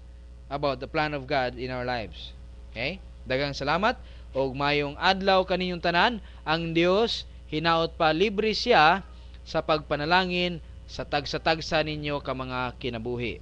about the plan of God in our lives. Okay? Daghang salamat og mayong adlaw kaninyong tanan. Ang Dios hinaot pa libre siya sa pagpanalangin sa tagsa-tagsa ninyo ka mga kinabuhi.